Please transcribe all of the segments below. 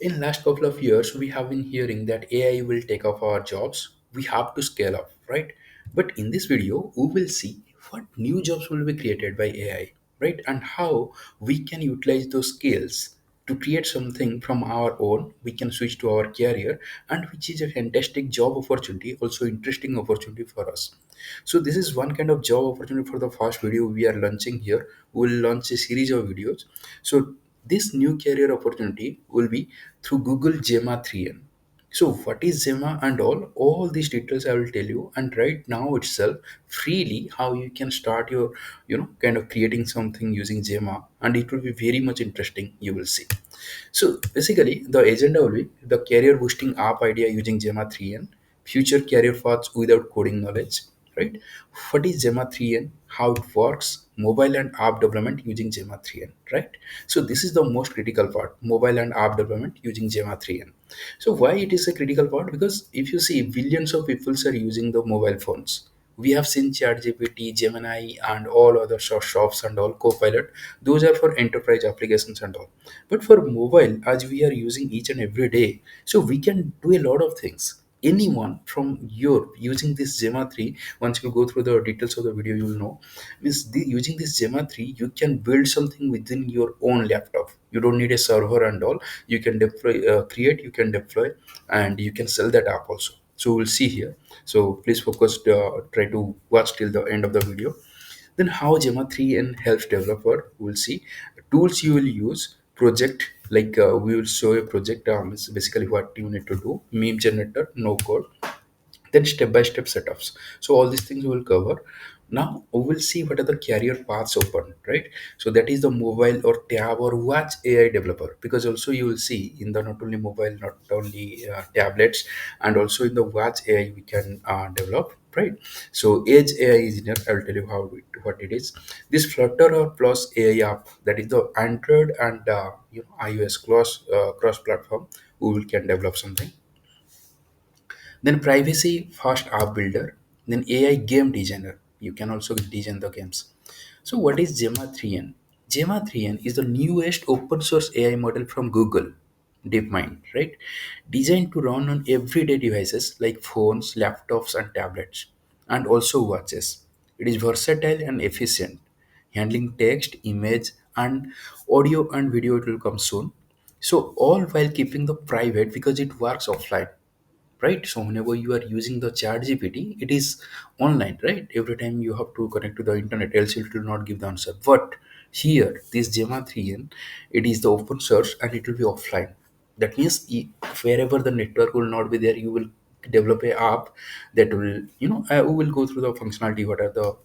In last couple of years, we have been hearing that AI will take off our jobs. We have to scale up, right? But in this video, we will see what new jobs will be created by AI, right? And how we can utilize those skills to create something from our own. We can switch to our career, and which is a fantastic job opportunity, also interesting opportunity for us. So this is one kind of job opportunity for the first video we are launching here. We will launch a series of videos. So this new career opportunity will be through Google Gemma 3N. So what is Gemma and all these details I will tell you, and right now itself freely how you can start your kind of creating something using Gemma, and it will be very much interesting, you will see. So basically, the agenda will be the career boosting app idea using Gemma 3N, future career paths without coding knowledge, right? What is Gemma 3N? How it works? Mobile and app development using Gemma 3N, right? So this is the most critical part: mobile and app development using Gemma 3N. So why it is a critical part? Because if you see, billions of people are using the mobile phones. We have seen ChatGPT, Gemini, and all other shops and all Copilot. Those are for enterprise applications and all. But for mobile, as we are using each and every day, so we can do a lot of things. Anyone from your using this Gemma 3, once you go through the details of the video, you will know. Using this Gemma 3, you can build something within your own laptop. You don't need a server and all. You can deploy, create, you can deploy, and you can sell that app also. So we'll see here. So please focus, try to watch till the end of the video. Then how Gemma 3N helps developer, we'll see. Tools you will use, project, like we will show a project, is basically what you need to do, meme generator, no code, then step-by-step setups. So all these things we will cover. Now we will see what are the career paths open, right? So that is the mobile or tab or watch AI developer, because also you will see in the not only mobile, not only tablets, and also in the watch AI we can develop, right? So edge AI engineer, I will tell you what it is. This Flutter or Plus AI app, that is the Android and iOS cross platform, we will can develop something. Then privacy first app builder, then AI game designer. You can also design the games. So what is Gemma 3N? Gemma 3N is the newest open source AI model from Google, DeepMind, right? Designed to run on everyday devices like phones, laptops, and tablets, and also watches. It is versatile and efficient, handling text, image, and audio and video. It will come soon. So all while keeping the private because it works offline, right? So whenever you are using the chat gpt, it is online, right? Every time you have to connect to the internet, else it will not give the answer. But here this Gemma 3N, it is the open source and it will be offline. That means wherever the network will not be there, you will develop a app that will, we will go through the functionality, what are the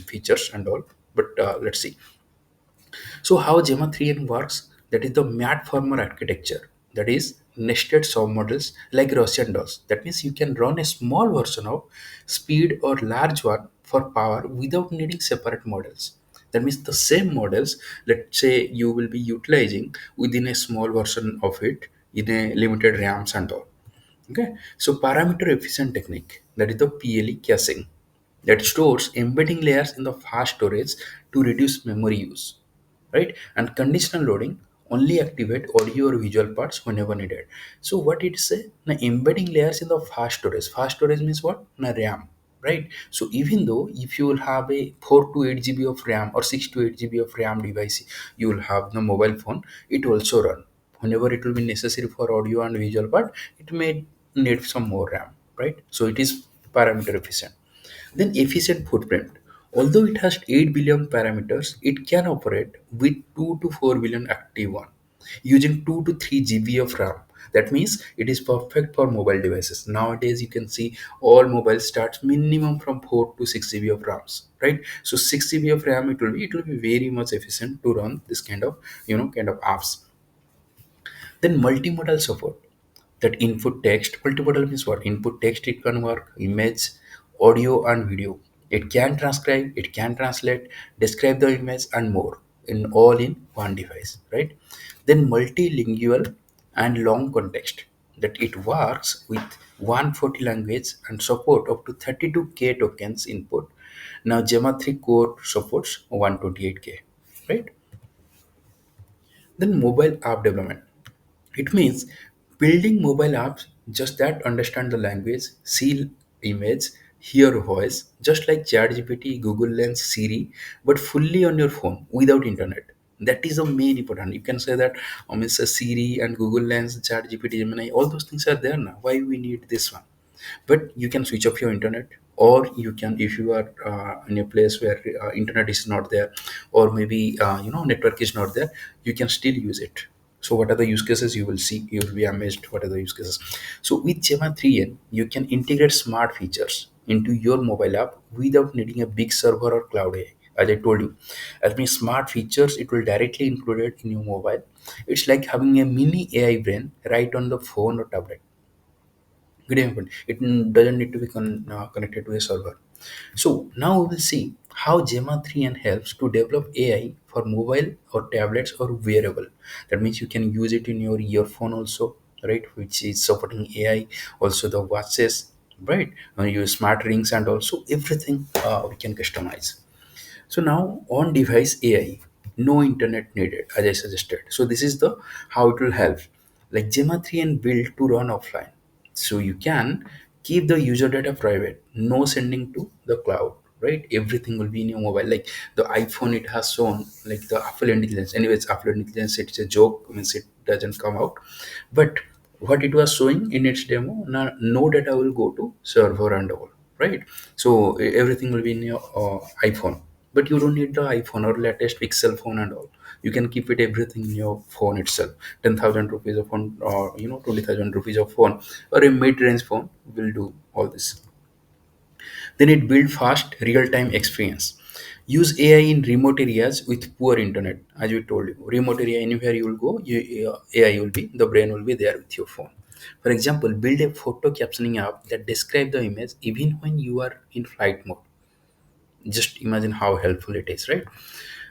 features and all. But let's see. So how Gemma 3N works, that is the mat former architecture, that is nested submodels like Russian dolls. That means you can run a small version of speed or large one for power without needing separate models. That means the same models, let's say you will be utilizing within a small version of it in a limited RAMs and all. Okay, so parameter efficient technique, that is the PLE caching, that stores embedding layers in the fast storage to reduce memory use, right? And conditional loading only activate audio or visual parts whenever needed. So what it say? Now embedding layers in the fast storage. Fast storage means what? Now RAM, right? So even though if you will have a 4 to 8 GB of RAM or 6 to 8 GB of RAM device, you will have the mobile phone. It also run whenever it will be necessary for audio and visual part. It may need some more RAM, right? So it is parameter efficient. Then efficient footprint. Although it has 8 billion parameters, it can operate with 2 to 4 billion active one using 2 to 3 GB of RAM. That means it is perfect for mobile devices. Nowadays you can see all mobile starts minimum from 4 to 6 GB of RAMs, right? So 6 GB of RAM, it will be very much efficient to run this kind of kind of apps. Then multimodal support, that input text. Multimodal means what? Input text, it can work, image, audio, and video. It can transcribe, it can translate, describe the image, and more in all in one device, right? Then multilingual and long context, that it works with 140 language and support up to 32K tokens input. Now Gemma 3 core supports 128K, right? Then mobile app development. It means building mobile apps just that understand the language, see image, hear voice, just like ChatGPT, Google Lens, Siri, but fully on your phone without internet. That is the main important. You can say that it's a Siri and Google Lens, ChatGPT, Gemini, all those things are there now. Why we need this one? But you can switch off your internet, or you can, if you are in a place where internet is not there, or maybe network is not there, you can still use it. So what are the use cases? You will see, you will be amazed what are the use cases. So with Gemma 3n you can integrate smart features into your mobile app without needing a big server or cloud AI. As I told you, as many smart features it will directly included in your mobile. It's like having a mini AI brain right on the phone or tablet. Good example. It doesn't need to be connected to a server. So now we will see how Gemma 3n helps to develop AI for mobile or tablets or wearable. That means you can use it in your earphone also, right? Which is supporting AI. Also the watches, right? Your smart rings and also everything we can customize. So now on device AI, no internet needed, as I suggested. So this is the how it will help. Like Gemma 3 and built to run offline. So you can keep the user data private, no sending to the cloud, right? Everything will be in your mobile. Like the iPhone, it has shown like the Apple intelligence. Anyways, Apple intelligence, it's a joke, means it doesn't come out. But what it was showing in its demo, no data will go to server and all, right? So everything will be in your iPhone, but you don't need the iPhone or latest Pixel phone and all. You can keep it everything in your phone itself. 10,000 rupees of phone, or 20,000 rupees of phone, or a mid-range phone will do all this. Then it build fast real-time experience. Use AI in remote areas with poor internet. As we told you, remote area anywhere you will go, AI will be, the brain will be there with your phone. For example, build a photo captioning app that describe the image even when you are in flight mode. Just imagine how helpful it is, right?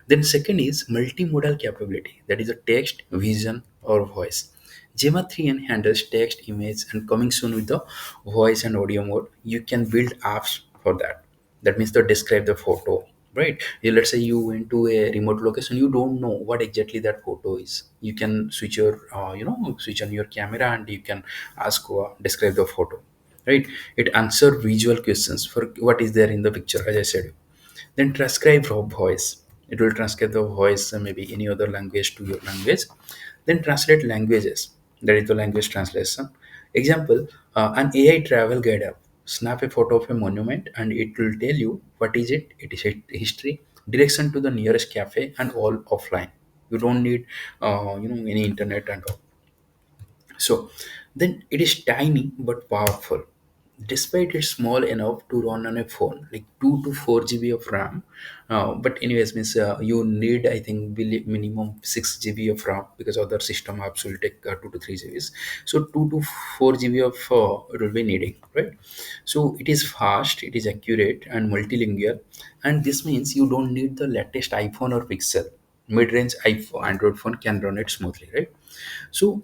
Then second is multimodal capability, that is a text, vision, or voice. Gemma 3n handles text, image, and coming soon with the voice and audio mode. You can build apps for that. That means to describe the photo, right? Let's say you went to a remote location, you don't know what exactly that photo is. You can switch your, switch on your camera and you can ask, describe the photo, right? It answer visual questions for what is there in the picture, as I said. Then transcribe raw voice. It will transcribe the voice, maybe any other language to your language. Then translate languages. That is the language translation. Example, an AI travel guide app. Snap a photo of a monument and it will tell you what is it. It is a history, direction to the nearest cafe, and all offline. You don't need, any internet and all. So then it is tiny but powerful. Despite it's small enough to run on a phone, like 2 to 4 GB of RAM. But anyways, means you need, I think, minimum 6 GB of RAM, because other system apps will take 2 to 3 GBs. So 2 to 4 GB of it will be needing, right? So it is fast, it is accurate and multilingual, and this means you don't need the latest iPhone or Pixel. Mid-range iPhone, Android phone can run it smoothly, right? So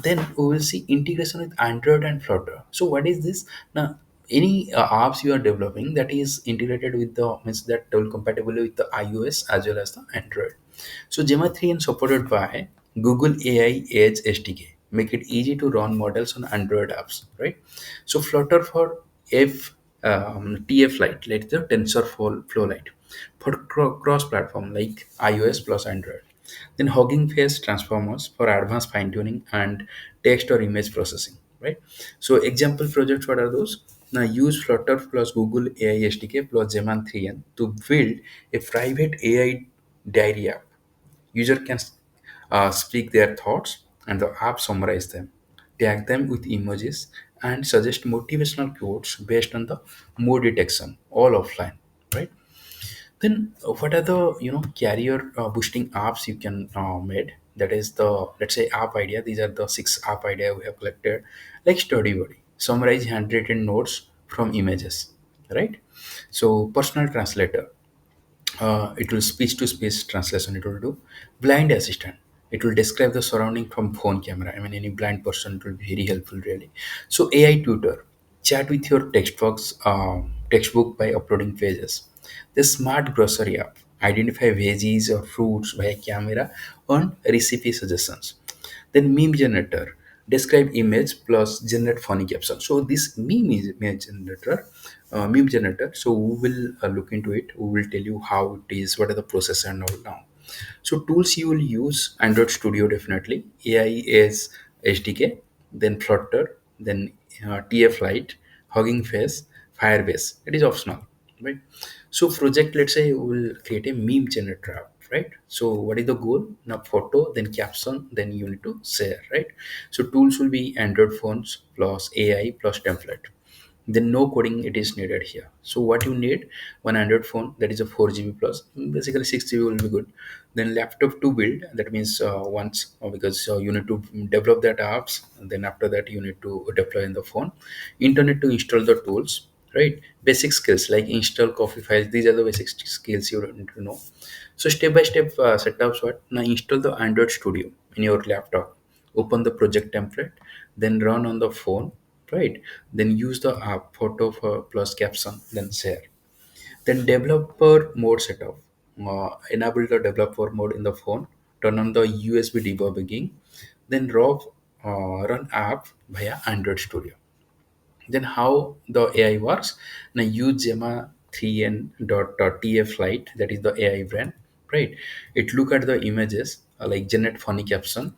then we will see integration with Android and Flutter. So what is this? Now, any apps you are developing that is integrated with the, means that will compatible with the iOS as well as the Android. So Gemma 3 is supported by Google AI Edge SDK. Make it easy to run models on Android apps, right? So Flutter for F TF Lite, like the TensorFlow Lite, for cross-platform like iOS plus Android. Then Hugging Face transformers for advanced fine tuning and text or image processing, right? So example projects, what are those? Now use Flutter plus Google AI SDK plus Gemma 3n to build a private AI diary app. User can speak their thoughts and the app summarize them, tag them with emojis, and suggest motivational quotes based on the mood detection, all offline, right? Then what are the career boosting apps you can made? That is the, let's say, app idea. These are the 6 app idea we have collected, like Study Buddy, summarize handwritten notes from images, right? So personal translator, it will speech to speech translation, it will do. Blind assistant, it will describe the surrounding from phone camera. I mean, any blind person, it will be very helpful really. So AI tutor, chat with your textbook by uploading pages. The smart grocery app, identify veggies or fruits by camera on recipe suggestions. Then meme generator, describe image plus generate funny caption. So this meme is image generator, meme generator. So we will look into it. We will tell you how it is, what are the process and all now. So tools you will use: Android Studio definitely, AI is SDK, then Flutter, then TF Lite, Hugging Face, Firebase. It is optional, right? So project, let's say we will create a meme generator app, right? So what is the goal? Now photo, then caption, then you need to share, right? So tools will be Android phones plus AI plus template. Then no coding it is needed here. So what you need: one Android phone, that is a 4 GB plus, basically 6 GB will be good. Then laptop to build, that means once, because you need to develop that apps, and then after that you need to deploy in the phone. Internet to install the tools, right? Basic skills like install copy files, these are the basic skills you need to know. So step by step setups. What now? Install the Android Studio in your laptop, open the project template, then run on the phone, right? Then use the app photo for plus caption, then share. Then developer mode setup, enable the developer mode in the phone, turn on the USB debugging, then run app via Android Studio. Then how the AI works? Now use Gemma 3n TF Lite, that is the AI brand, right? It look at the images, like generate funny caption,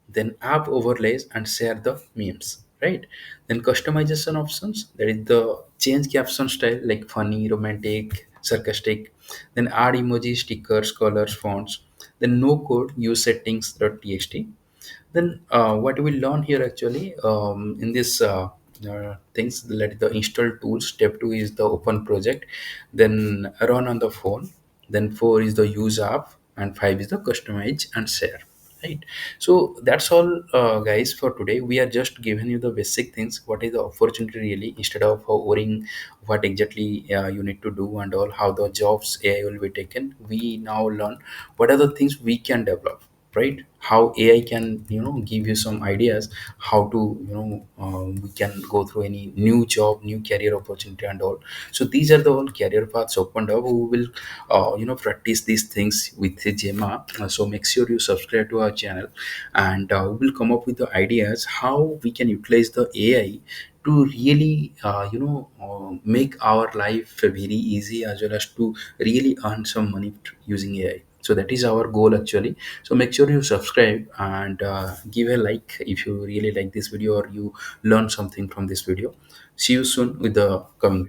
then app overlays and share the memes, right? Then customization options, that is the change caption style like funny, romantic, sarcastic, then add emoji, stickers, colors, fonts, then no code, use settings.txt. Then what we learn here actually, in this things, let the install tools. Step 2 is the open project, then run on the phone, then 4 is the use app, and 5 is the customize and share, right? So that's all, guys, for today. We are just giving you the basic things, what is the opportunity really, instead of worrying what exactly you need to do and all, how the jobs AI will be taken. We now learn what are the things we can develop, right? How AI can, give you some ideas how to, we can go through any new job, new career opportunity and all. So these are the all career paths opened up. We will practice these things with Gemma. So make sure you subscribe to our channel, and we will come up with the ideas how we can utilize the AI to really make our life very easy, as well as to really earn some money using AI. So that is our goal actually. So make sure you subscribe and give a like if you really like this video or you learn something from this video. See you soon with the coming